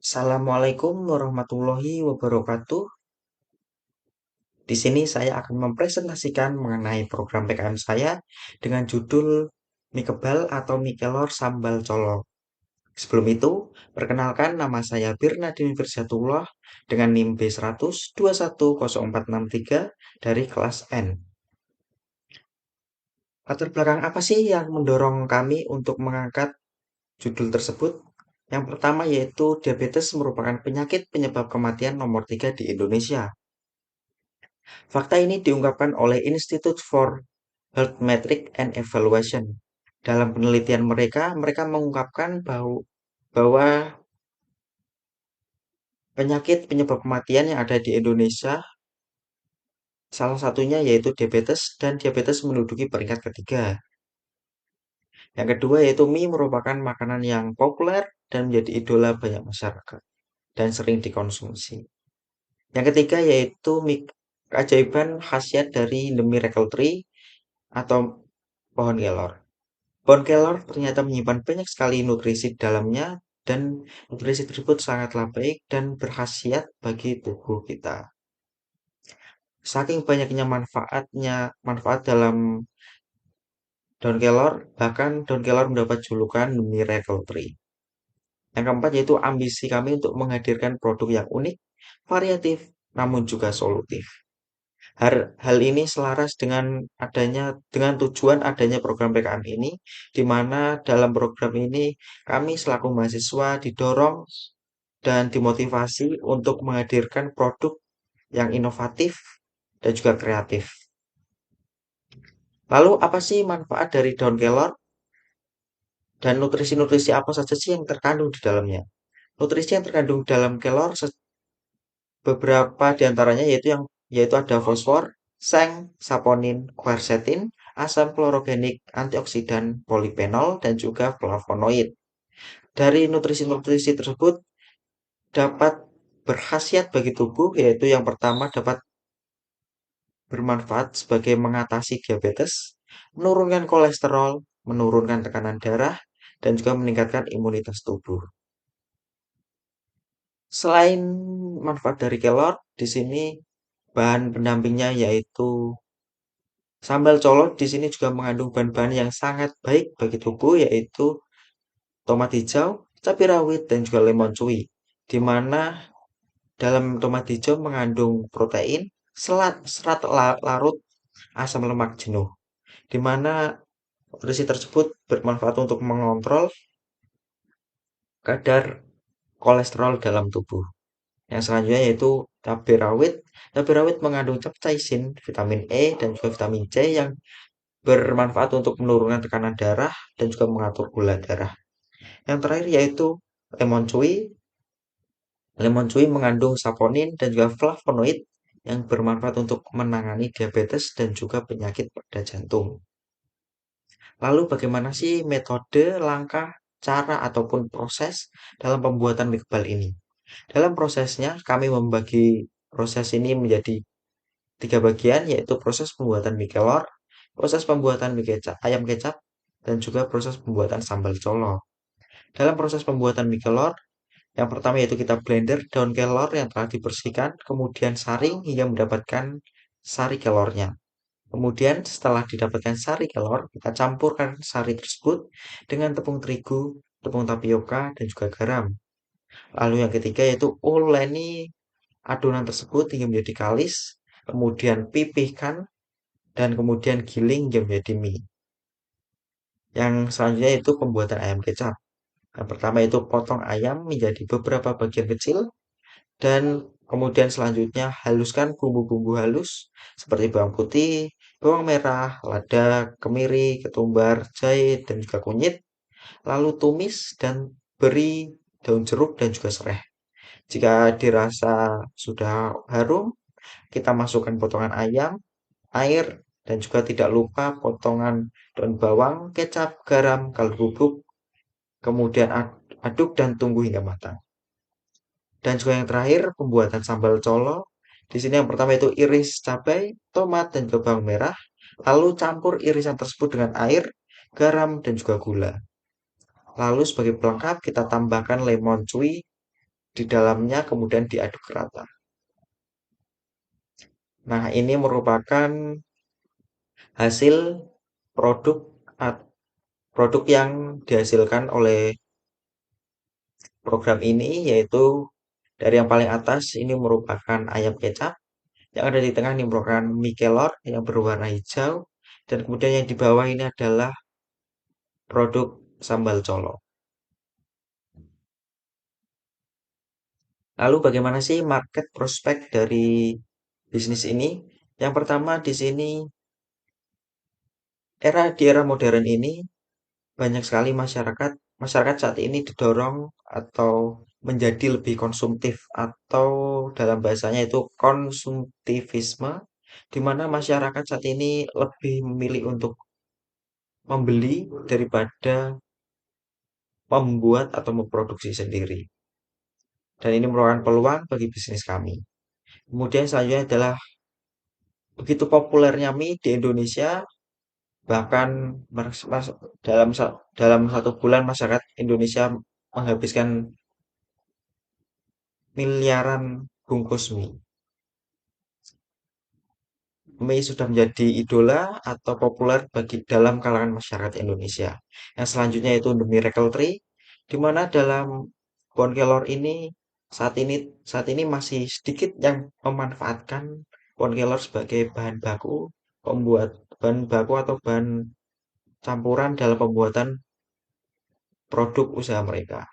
Assalamualaikum warahmatullahi wabarakatuh. Di sini saya akan mempresentasikan mengenai program PKM saya dengan judul mie kebal atau mie kelor sambal colok. Sebelum itu, perkenalkan nama saya Birnadin Firsyatullah dengan NIM B100210463 dari kelas N. Latar belakang apa sih yang mendorong kami untuk mengangkat judul tersebut? Yang pertama yaitu diabetes merupakan penyakit penyebab kematian nomor 3 di Indonesia. Fakta ini diungkapkan oleh Institute for Health Metrics and Evaluation. Dalam penelitian mereka, mereka mengungkapkan bahwa penyakit penyebab kematian yang ada di Indonesia, salah satunya yaitu diabetes, dan diabetes menduduki peringkat ketiga. Yang kedua yaitu mie merupakan makanan yang populer dan menjadi idola banyak masyarakat dan sering dikonsumsi. Yang ketiga yaitu mie keajaiban khasiat dari The Miracle Tree atau pohon kelor. Pohon kelor ternyata menyimpan banyak sekali nutrisi di dalamnya dan nutrisi tersebut sangatlah baik dan berkhasiat bagi tubuh kita. Saking banyaknya manfaat dalam daun kelor, bahkan daun kelor mendapat julukan Miracle Tree. Yang keempat yaitu ambisi kami untuk menghadirkan produk yang unik, variatif, namun juga solutif. Hal ini selaras dengan tujuan adanya program PKM ini, di mana dalam program ini kami selaku mahasiswa didorong dan dimotivasi untuk menghadirkan produk yang inovatif dan juga kreatif. Lalu apa sih manfaat dari daun kelor dan nutrisi-nutrisi apa saja sih yang terkandung di dalamnya? Nutrisi yang terkandung dalam kelor beberapa diantaranya yaitu ada fosfor, seng, saponin, quercetin, asam klorogenik, antioksidan, polifenol, dan juga flavonoid. Dari nutrisi-nutrisi tersebut dapat berkhasiat bagi tubuh, yaitu yang pertama dapat bermanfaat sebagai mengatasi diabetes, menurunkan kolesterol, menurunkan tekanan darah, dan juga meningkatkan imunitas tubuh. Selain manfaat dari kelor, di sini bahan pendampingnya yaitu sambal color di sini juga mengandung bahan-bahan yang sangat baik bagi tubuh yaitu tomat hijau, cabai rawit, dan juga lemon cuy. Di mana dalam tomat hijau mengandung protein, serat larut, asam lemak jenuh. Di mana nutrisi tersebut bermanfaat untuk mengontrol kadar kolesterol dalam tubuh. Yang selanjutnya yaitu cabai rawit. Cabai rawit mengandung capsaicin, vitamin E, dan juga vitamin C yang bermanfaat untuk menurunkan tekanan darah dan juga mengatur gula darah. Yang terakhir yaitu lemon cuy. Lemon cuy mengandung saponin dan juga flavonoid yang bermanfaat untuk menangani diabetes dan juga penyakit pada jantung. Lalu bagaimana sih metode, langkah, cara ataupun proses dalam pembuatan mie kebal ini? Dalam prosesnya kami membagi proses ini menjadi 3 bagian yaitu proses pembuatan mie kelor, proses pembuatan ayam kecap, dan juga proses pembuatan sambal colo. Dalam proses pembuatan mie kelor, yang pertama yaitu kita blender daun kelor yang telah dibersihkan, kemudian saring hingga mendapatkan sari kelornya. Kemudian setelah didapatkan sari kelor, kita campurkan sari tersebut dengan tepung terigu, tepung tapioka, dan juga garam. Lalu yang ketiga yaitu uleni adonan tersebut hingga menjadi kalis, kemudian pipihkan, dan kemudian giling hingga menjadi mie. Yang selanjutnya itu pembuatan ayam kecap. Yang pertama itu potong ayam menjadi beberapa bagian kecil dan kemudian selanjutnya haluskan bumbu-bumbu halus seperti bawang putih, bawang merah, lada, kemiri, ketumbar, jahe, dan juga kunyit. Lalu tumis dan beri daun jeruk dan juga serai. Jika dirasa sudah harum, kita masukkan potongan ayam, air, dan juga tidak lupa potongan daun bawang, kecap, garam, kaldu bubuk, kemudian aduk dan tunggu hingga matang. Dan juga yang terakhir, pembuatan sambal colo. Di sini yang pertama itu iris cabai, tomat, dan juga bawang merah. Lalu campur irisan tersebut dengan air, garam, dan juga gula. Lalu sebagai pelengkap kita tambahkan lemon cuy di dalamnya kemudian diaduk rata. Nah, ini merupakan hasil produk produk yang dihasilkan oleh program ini, yaitu dari yang paling atas ini merupakan ayam kecap, yang ada di tengah ini merupakan mie kelor yang berwarna hijau, dan kemudian yang di bawah ini adalah produk sambal colo. Lalu bagaimana sih market prospek dari bisnis ini? Yang pertama di sini era modern ini banyak sekali masyarakat saat ini didorong atau menjadi lebih konsumtif atau dalam bahasanya itu konsumtivisme, di mana masyarakat saat ini lebih memilih untuk membeli daripada membuat atau memproduksi sendiri. Dan ini merupakan peluang bagi bisnis kami. Kemudian selanjutnya adalah begitu populernya mie di Indonesia, bahkan dalam satu bulan masyarakat Indonesia menghabiskan miliaran bungkus mie. Mie sudah menjadi idola atau populer bagi dalam kalangan masyarakat Indonesia. Yang selanjutnya itu The Miracle Tree, di mana dalam pohon kelor ini saat ini masih sedikit yang memanfaatkan pohon kelor sebagai bahan baku atau bahan campuran dalam pembuatan produk usaha mereka.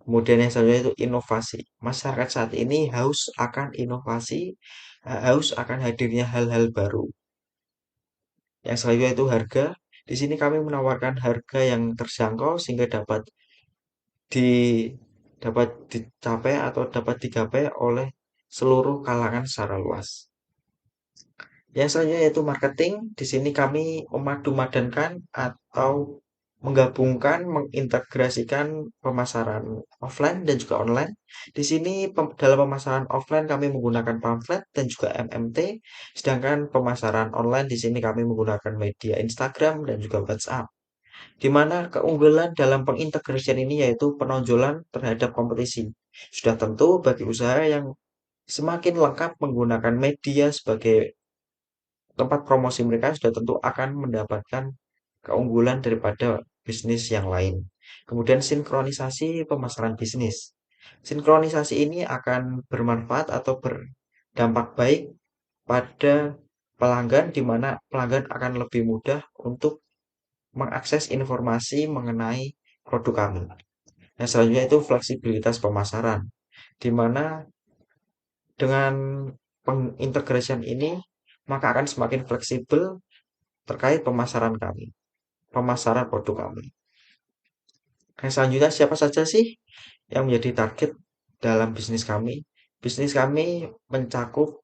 Kemudian yang selanjutnya itu inovasi. Masyarakat saat ini haus akan inovasi, haus akan hadirnya hal-hal baru. Yang selanjutnya itu harga. Di sini kami menawarkan harga yang terjangkau sehingga di dapat dicapai atau dapat digapai oleh seluruh kalangan secara luas. Yang selanjutnya yaitu marketing. Di sini kami memadu-madankan atau menggabungkan, mengintegrasikan pemasaran offline dan juga online. Di sini dalam pemasaran offline kami menggunakan pamflet dan juga MMT, sedangkan pemasaran online di sini kami menggunakan media Instagram dan juga WhatsApp. Di mana keunggulan dalam pengintegrasian ini yaitu penonjolan terhadap kompetisi. Sudah tentu bagi usaha yang semakin lengkap menggunakan media sebagai tempat promosi mereka sudah tentu akan mendapatkan keunggulan daripada bisnis yang lain. Kemudian sinkronisasi pemasaran bisnis. Sinkronisasi ini akan bermanfaat atau berdampak baik pada pelanggan di mana pelanggan akan lebih mudah untuk mengakses informasi mengenai produk kami. Yang selanjutnya itu fleksibilitas pemasaran, di mana dengan pengintegrasian ini maka akan semakin fleksibel terkait pemasaran produk kami. Yang selanjutnya siapa saja sih yang menjadi target dalam bisnis kami? Bisnis kami mencakup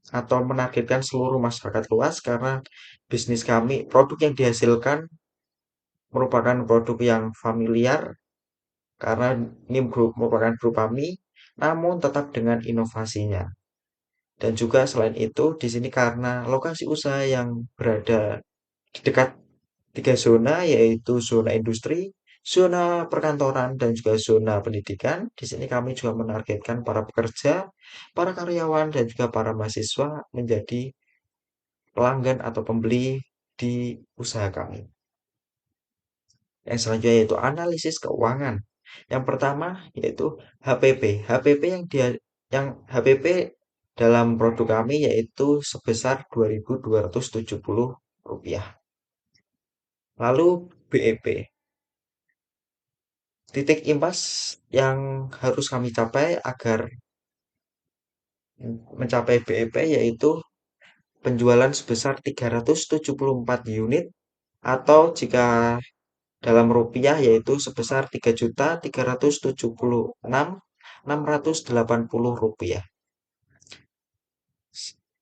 atau menargetkan seluruh masyarakat luas karena bisnis kami, produk yang dihasilkan merupakan produk yang familiar karena ini merupakan berupa mie, namun tetap dengan inovasinya. Dan juga selain itu, di sini karena lokasi usaha yang berada di dekat tiga zona, yaitu zona industri, zona perkantoran, dan juga zona pendidikan. Di sini kami juga menargetkan para pekerja, para karyawan, dan juga para mahasiswa menjadi pelanggan atau pembeli di usaha kami. Yang selanjutnya yaitu analisis keuangan. Yang pertama yaitu HPP. HPP dalam produk kami yaitu sebesar Rp2.270. Lalu BEP. Titik impas yang harus kami capai agar mencapai BEP yaitu penjualan sebesar 374 unit atau jika dalam rupiah yaitu sebesar 3.376.680 rupiah.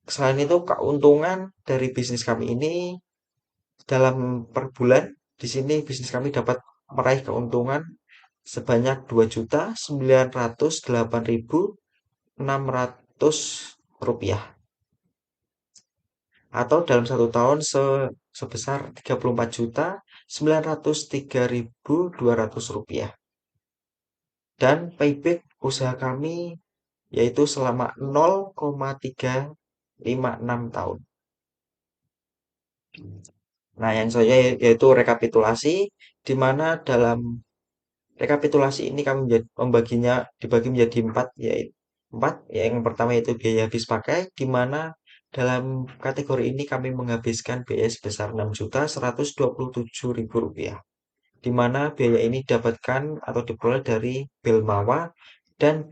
Selain itu keuntungan dari bisnis kami ini dalam per bulan di sini bisnis kami dapat meraih keuntungan sebanyak 2.908.600 rupiah atau dalam satu tahun sebesar 34.903.200 rupiah dan payback usaha kami yaitu selama 0,356 tahun. Nah, yang saya yaitu rekapitulasi, di mana dalam rekapitulasi ini kami membaginya dibagi menjadi empat, yaitu empat. Yang pertama yaitu biaya habis pakai, di mana dalam kategori ini kami menghabiskan biaya sebesar 6.127.000 rupiah, di mana biaya ini didapatkan atau diperoleh dari Belmawa dan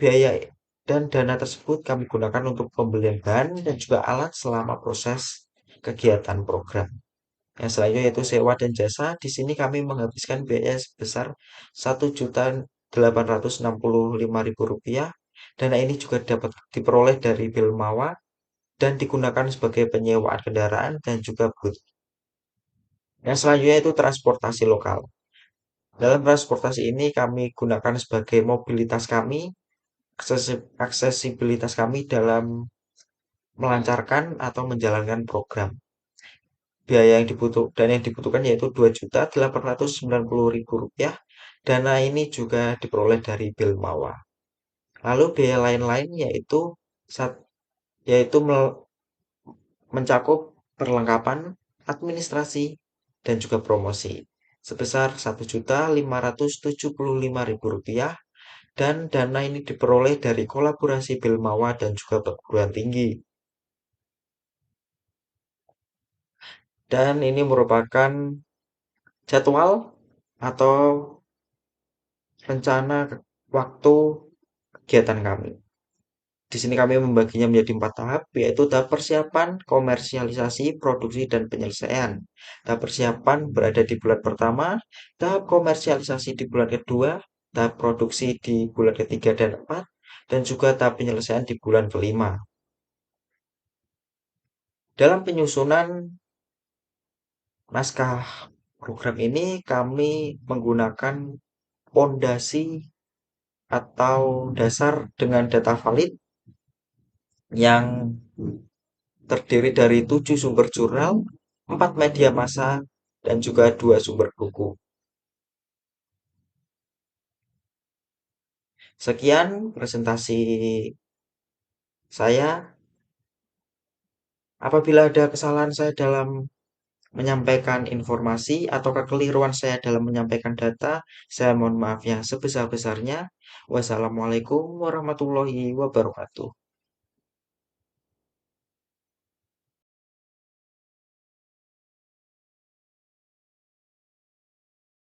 dana tersebut kami gunakan untuk pembelian bahan dan juga alat selama proses kegiatan program. Yang selanjutnya yaitu sewa dan jasa. Di sini kami menghabiskan biaya sebesar 1.865.000 rupiah. Dana ini juga dapat diperoleh dari Bilmawa dan digunakan sebagai penyewaan kendaraan dan juga booth. Yang selanjutnya itu transportasi lokal. Dalam transportasi ini kami gunakan sebagai mobilitas kami, aksesibilitas kami dalam melancarkan atau menjalankan program. Yang dibutuhkan yaitu 2.890.000 rupiah. Dana ini juga diperoleh dari Bilmawa. Lalu biaya lain-lain yaitu mencakup perlengkapan, administrasi, dan juga promosi sebesar 1.575.000 rupiah, dan dana ini diperoleh dari kolaborasi Bilmawa dan juga perguruan tinggi. Dan ini merupakan jadwal atau rencana waktu kegiatan kami. Di sini kami membaginya menjadi empat tahap, yaitu tahap persiapan, komersialisasi, produksi, dan penyelesaian. Tahap persiapan berada di bulan pertama, tahap komersialisasi di bulan kedua, tahap produksi di bulan ketiga dan keempat, dan juga tahap penyelesaian di bulan kelima. Dalam penyusunan naskah program ini, kami menggunakan pondasi atau dasar dengan data valid yang terdiri dari 7 sumber jurnal, 4 media massa, dan juga 2 sumber buku. Sekian presentasi saya. Apabila ada kesalahan saya dalam menyampaikan informasi atau kekeliruan saya dalam menyampaikan data, saya mohon maaf yang sebesar-besarnya. Wassalamualaikum warahmatullahi wabarakatuh.